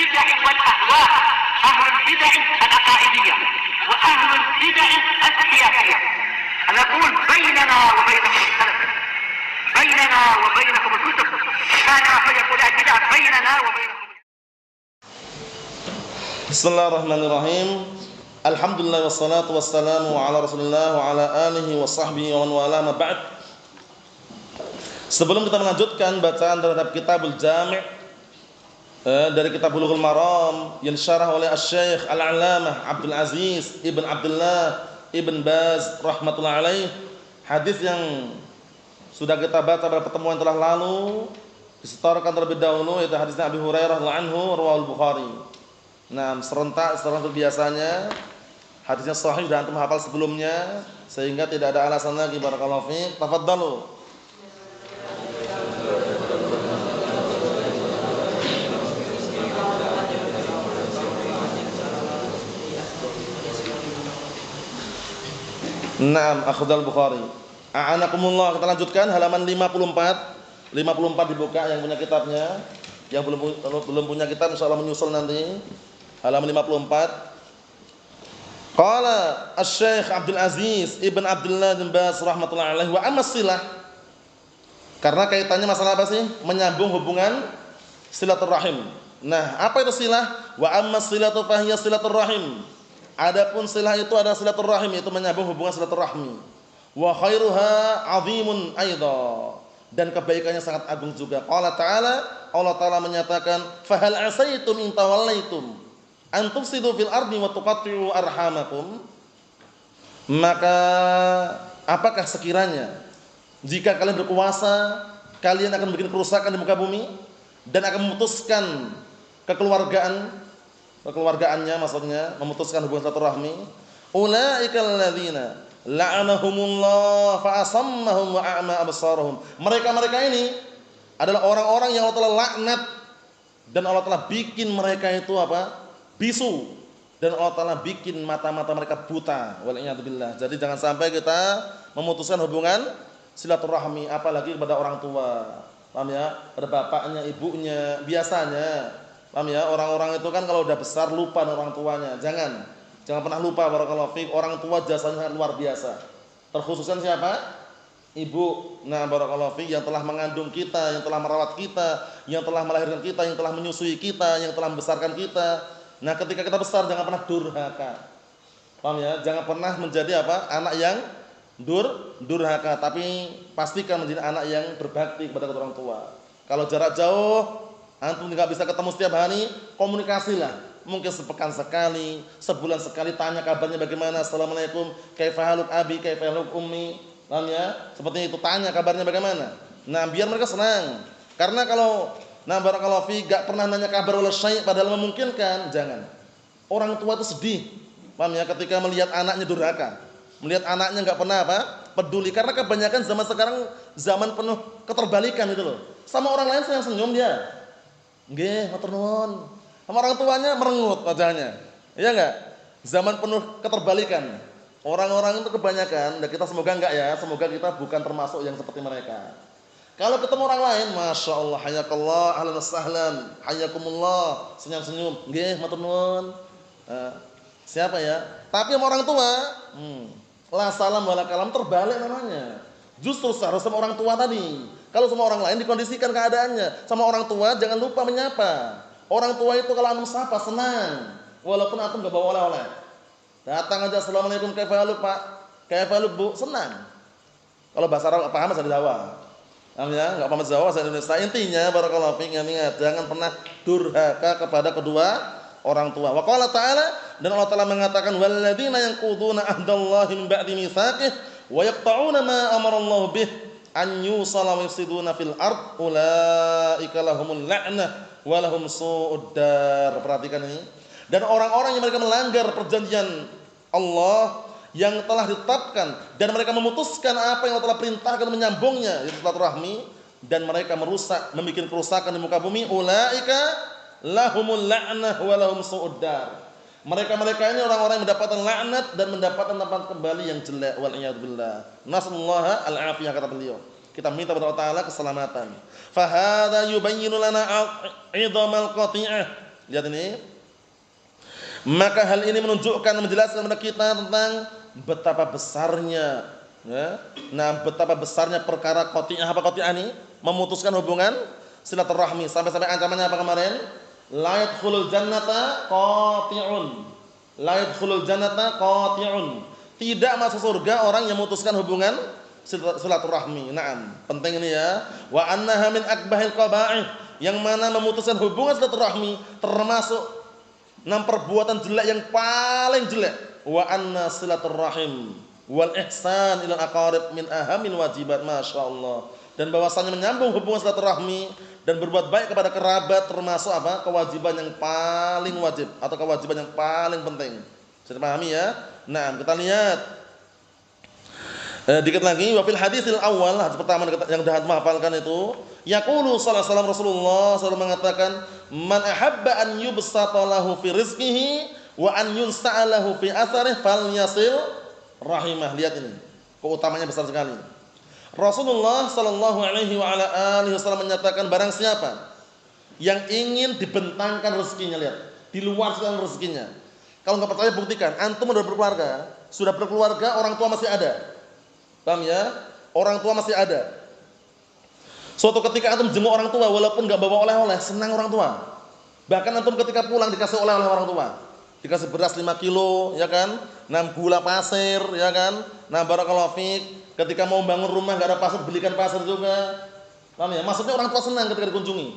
البدع والأهواء، أهل البدع العقائدية وأهل البدع السياسية. نقول بيننا وبينكم السلف، بيننا وبينكم الكتب، كان فيقول البدع بيننا وبينكم. Bismillahirrahmanirrahim. Alhamdulillah wassalatu wassalamu ala Rasulillah wa ala alihi wa sahbihi wa man wala ma ba'd. Sebelum kita melanjutkan bacaan terhadap Kitabul Jami' dari Kitab Bulughul Maram yang disyarah oleh Asy-Syaikh Al-'Allamah Abdul Aziz Ibn Abdullah Ibn Baz rahmatullah alaih, hadis yang sudah kita baca pada pertemuan yang telah lalu disetorkan terlebih dahulu, yaitu hadisnya Abi Hurairah radhiyallahu anhu riwayat Bukhari. Nah, serentak seperti biasanya hadisnya sahih dan antum hafal sebelumnya sehingga tidak ada alasan lagi. Barakallahu fiik. Tafadhalu. Naam, akhadhal Bukhari. A'anakumullah. Kita lanjutkan halaman 54. 54 dibuka yang punya kitabnya. Yang belum punya kitab insyaallah menyusul nanti. Halaman 54. Qala Asy-Syaikh Abdul Aziz Ibn Abdullah bin Baz rahmatullahi alaihi wa amma silah. Karena kaitannya masalah apa sih? Menyambung hubungan silaturahim. Nah, apa itu silah? Wa amma silatu fahiya silaturahim. Adapun silah itu adalah silaturahim, yaitu menyambung hubungan silaturahmi. Wa khairuha 'azimun aidha. Dan kebaikannya sangat agung juga. Allah Ta'ala menyatakan, "Fahal asaitum in tawallaitum an tufsidu fil ardi wa tuqatti'u arhamakum." Maka apakah sekiranya jika kalian berkuasa, kalian akan bikin kerusakan di muka bumi dan akan memutuskan kekeluargaannya, maksudnya memutuskan hubungan silaturahmi. Ulaikal ladzina la'anahumullah fa asammahum wa a'ma absarahum. Mereka ini adalah orang-orang yang Allah Ta'ala laknat dan Allah Ta'ala bikin mereka itu apa? Bisu, dan Allah Ta'ala bikin mata-mata mereka buta. Wal'iyadzubillah. Jadi jangan sampai kita memutuskan hubungan silaturahmi apalagi kepada orang tua. Paham ya? Pada bapaknya, ibunya, biasanya. Paham ya? Orang-orang itu kan kalau udah besar lupa orang tuanya. Jangan pernah lupa, barakallahu fiik, orang tua jasanya luar biasa. Terkhususkan siapa? Ibu. Nah, barakallahu fiik, yang telah mengandung kita, yang telah merawat kita, yang telah melahirkan kita, yang telah menyusui kita, yang telah membesarkan kita. Nah, ketika kita besar jangan pernah durhaka. Paham ya? Jangan pernah menjadi apa? Anak yang durhaka, tapi pastikan menjadi anak yang berbakti kepada orang tua. Kalau jarak jauh, antum enggak bisa ketemu setiap hari, komunikasilah. Mungkin sepekan sekali, sebulan sekali, tanya kabarnya bagaimana. Assalamualaikum, kaifa haluk abi, kaifa haluk ummi. Paham ya? Seperti itu, tanya kabarnya bagaimana. Nah, biar mereka senang. Karena kalau barakallahu fi enggak pernah nanya kabar wala syai' padahal memungkinkan, jangan. Orang tua itu sedih. Paham ya? Ketika melihat anaknya durhaka. Melihat anaknya enggak pernah apa? Peduli, karena kebanyakan zaman sekarang zaman penuh keterbalikan itu loh. Sama orang lain senyum dia. Nggih, matur nuwun. Sama orang tuanya merengut wajahnya. Iya enggak? Zaman penuh keterbalikan. Orang-orang itu kebanyakan, dan kita semoga enggak ya, semoga kita bukan termasuk yang seperti mereka. Kalau ketemu orang lain, Masya Allah, hayakallah, ahlan wa sahlan, hayakumullah, senyum-senyum, nggih, matur nuwun. Siapa ya? Tapi sama orang tua, la salam wala kalam, terbalik namanya. Justru seharusnya sama orang tua tadi. Kalau sama orang lain dikondisikan keadaannya. Sama orang tua jangan lupa menyapa. Orang tua itu kalau antum sapa senang, walaupun antum enggak bawa oleh-oleh. Datang aja, assalamualaikum, kaifa haluk Pak, kaifa haluk Bu, senang. Kalau bahasa Arab paham bahasa Jawa. Paham ya? Enggak paham Jawa, bahasa Indonesia. Intinya barakallahu fiik, ingat jangan pernah durhaka kepada kedua orang tua. Wa qala ta'ala, dan Allah Ta'ala mengatakan walladzina yanquduna ahdallahi min ba'di mitsaqih wa yaqta'una ma amarallahu bih an yusala wa yufsiduna fil ard ulaika lahumul la'nah walahum su'ud dar. Perhatikan ini. Dan orang-orang yang mereka melanggar perjanjian Allah yang telah ditetapkan dan mereka memutuskan apa yang Allah telah perintahkan menyambungnya, yaitu silaturahmi, dan mereka merusak, membuat kerusakan di muka bumi, ulaika lahumul la'nah walahum su'ud dar. Mereka-mereka ini orang-orang yang mendapatkan laknat dan mendapatkan tempat kembali yang jelek. Wal iyad billah. Nasallallahu al-afiyah, kata beliau. Kita minta kepada Allah Ta'ala keselamatan. Fa hadza yubayyinu lana 'idhamal qati'ah Lihat ini. Maka hal ini menunjukkan, menjelaskan kepada kita tentang betapa besarnya, ya. Nah, betapa besarnya perkara qati'ah. Apa qati'ah ini? Memutuskan hubungan silaturahmi. Sampai-sampai ancamannya apa kemarin? La yadkhulul jannata qati'un. La yadkhulul jannata qati'un. Tidak masuk surga orang yang memutuskan hubungan silaturahmi. Naam, penting ini ya. Wa annaha min akbahil qaba'ih. Yang mana memutuskan hubungan silaturahmi termasuk 6 perbuatan jelek yang paling jelek. Wa anna silaturrahim wal ihsan ilal aqarib min ahamil wajibat, masyaallah. Dan bahwasanya menyambung hubungan silaturahmi dan berbuat baik kepada kerabat termasuk apa? Kewajiban yang paling wajib atau kewajiban yang paling penting. Bisa dipahami ya? Nah, kita lihat dikit lagi. Wa fil haditsil awal, hadis pertama yang dah menghafalkan itu, yaqulu sallallahu alaihi wasallam, Rasulullah SAW mengatakan, man ahabba an yubsata lahu fi rizqihi wa an yunsa'alahu fi atharih falyasil rahimah. Lihat ini, keutamanya besar sekali. Rasulullah sallallahu alaihi wa ala alihi wasallam menyatakan, barang siapa yang ingin dibentangkan rezekinya, lihat, diluaskan rezekinya. Kalau enggak percaya buktikan, antum sudah berkeluarga, orang tua masih ada. Paham ya? Orang tua masih ada. Suatu ketika antum jenguk orang tua walaupun enggak bawa oleh-oleh, senang orang tua. Bahkan antum ketika pulang dikasih oleh-oleh orang tua. Dikasih beras 5 kilo, ya kan? 6 gula pasir, ya kan? Nah, barakallahu fiik. Ketika mau bangun rumah enggak ada pasir, belikan pasir juga. Paham ya? Maksudnya orang tua senang ketika dikunjungi.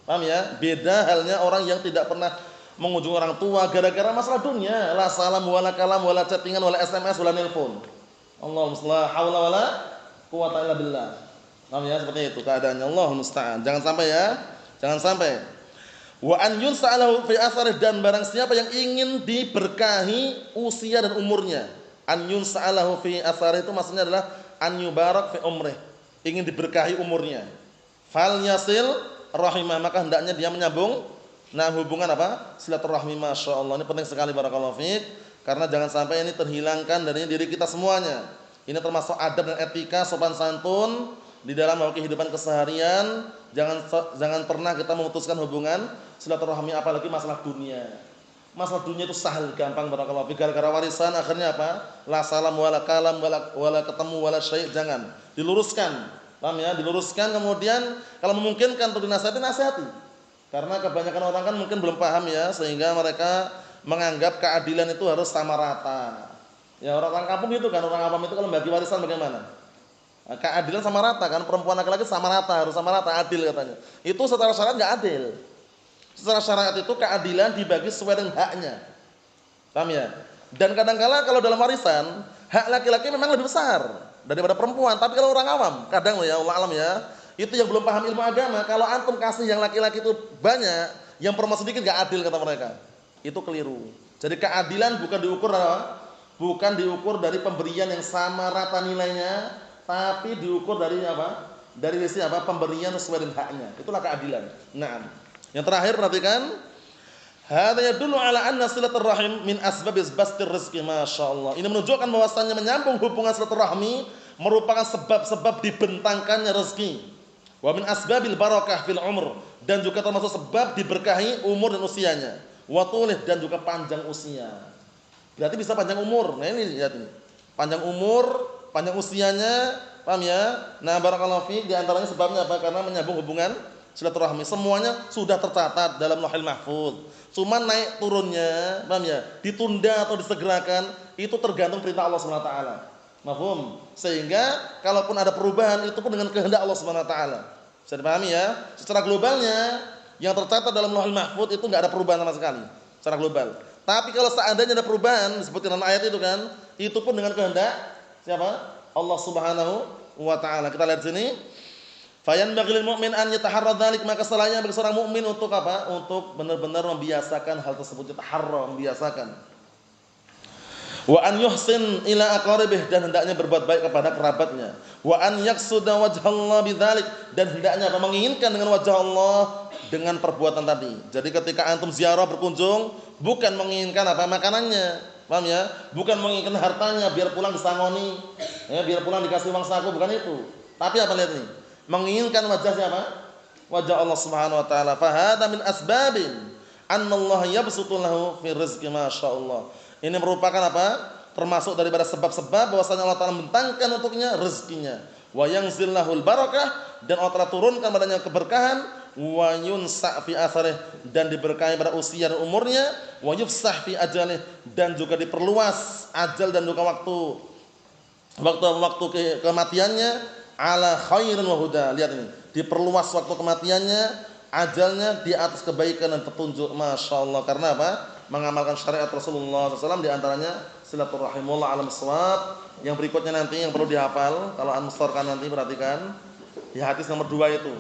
Paham ya? Beda halnya orang yang tidak pernah mengunjungi orang tua gara-gara masalah dunia. La salam wala kalam wala chattingan wala SMS wala nelpon. Allahumma la haula wala quwata illa billah. Paham ya? Seperti itu keadaannya. Allahumma musta'an. Jangan sampai ya. Jangan sampai. Wa an yunsa'alahu fi atharih, dan barang siapa yang ingin diberkahi usia dan umurnya. An yunsa'alahu fi atharih itu maksudnya adalah an yubarak fi umrih. Ingin diberkahi umurnya. Fal yasil rahimah, maka hendaknya dia menyambung hubungan apa? Silaturahmi, masyaallah. Ini penting sekali, barakallahu fiik. Karena jangan sampai ini terhilangkan dari diri kita semuanya. Ini termasuk adab dan etika, sopan santun di dalam kehidupan keseharian. Jangan pernah kita memutuskan hubungan silaturahmi, apalagi masalah dunia. Masalah dunia itu sahal, gampang, barakallahu fiik. Gara-gara warisan akhirnya apa? La salam wala kalam wala ketemu wala syai', jangan. Diluruskan. Paham ya? Diluruskan, kemudian kalau memungkinkan untuk dinasihati. Karena kebanyakan orang kan mungkin belum paham ya, sehingga mereka menganggap keadilan itu harus sama rata. Ya, orang kampung itu kan, orang awam itu kalau bagi warisan bagaimana? Nah, keadilan sama rata kan, perempuan laki-laki sama rata, harus sama rata, adil katanya. Itu secara syariat enggak adil. Secara syariat itu keadilan dibagi sesuai dengan haknya. Paham ya? Dan kadang-kala kalau dalam warisan, hak laki-laki memang lebih besar daripada perempuan, tapi kalau orang awam, kadang loh ya, Allah alam ya, itu yang belum paham ilmu agama, kalau antum kasih yang laki-laki itu banyak, yang perempuan sedikit enggak adil kata mereka. Itu keliru. Jadi keadilan bukan diukur apa? Bukan diukur dari pemberian yang sama rata nilainya, tapi diukur dari apa? Dari sisi apa? Pemberian sesuai dengan haknya. Itulah keadilan. Nah, yang terakhir perhatikan, hadza yadullu ala anna silaturrahim min asbabis bastir rizqi, masyaallah. Ini menunjukkan bahwasannya menyambung hubungan silaturahmi merupakan sebab-sebab dibentangkannya rezeki. Wa min asbabil barakah fil umur, dan juga termasuk sebab diberkahi umur dan usianya. Wa tulih, dan juga panjang usia. Berarti bisa panjang umur. Nah, ini lihat ini. Panjang umur, panjang usianya, paham ya? Nah, barakallahu fiik, di antaranya sebabnya apa? Karena menyambung hubungan silaturahmi. Semuanya sudah tercatat dalam Lauhul Mahfuz. Cuma naik turunnya, paham ya? Ditunda atau disegerakan, itu tergantung perintah Allah Subhanahu wa taala. Mafhum? Sehingga kalaupun ada perubahan, itu pun dengan kehendak Allah Subhanahu wa taala. Bisa dipahami ya? Secara globalnya yang tercatat dalam Lauhul Mahfuz itu enggak ada perubahan sama sekali secara global. Tapi kalau seandainya ada perubahan disebutkan dalam ayat itu kan, itu pun dengan kehendak siapa? Allah Subhanahu wa taala. Kita lihat sini. Fayanbaghi lil mu'min an yataharra dzalik, maka salahnya bagi seorang mukmin untuk apa? Untuk benar-benar membiasakan hal tersebut, yataharra, membiasakan. Wa an yuhsin ila aqrabih, dan hendaknya berbuat baik kepada kerabatnya. Wa an yaqsuda wajhallah bidzalik, dan hendaknya menginginkan dengan wajah Allah dengan perbuatan tadi. Jadi ketika antum ziarah berkunjung, bukan menginginkan apa? Makanannya. Paham ya? Bukan menginginkan hartanya biar pulang disangoni, ya, biar pulang dikasih uang saku, bukan itu. Tapi apa, lihat ini? Menginginkan wajah siapa? Wajah Allah Subhanahu wa taala. Fa hadza min asbabin Annallaha yabsutu lahu fi rizqi masyaallah. Ini merupakan apa? Termasuk daripada sebab-sebab bahwasanya Allah Taala membentangkan untuknya rezekinya. Wa yanzil lahul barakah, dan Allah Taala turunkan padanya keberkahan. Wa yunsa fi atharih, dan diberkahi pada usia dan umurnya. Wa yufsah fi ajalih, dan juga diperluas ajal dan juga waktu kematiannya. Ala khairin wa huda. Lihat ini, diperluas waktu kematiannya, ajalnya di atas kebaikan dan petunjuk. Masya Allah. Karena apa? Mengamalkan syariat Rasulullah SAW, di antaranya silaturahim. Wallahu a'lam bishawab. Yang berikutnya nanti yang perlu dihafal, kalau antum setorkan nanti perhatikan di hadis nomor 2 itu.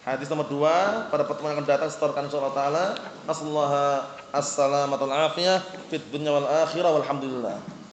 Hadis nomor 2 pada pertemuan yang akan datang setorkan insyaallah taala. Nasallahu as-salamata wal afiyah fid dunya wal akhirah walhamdulillah.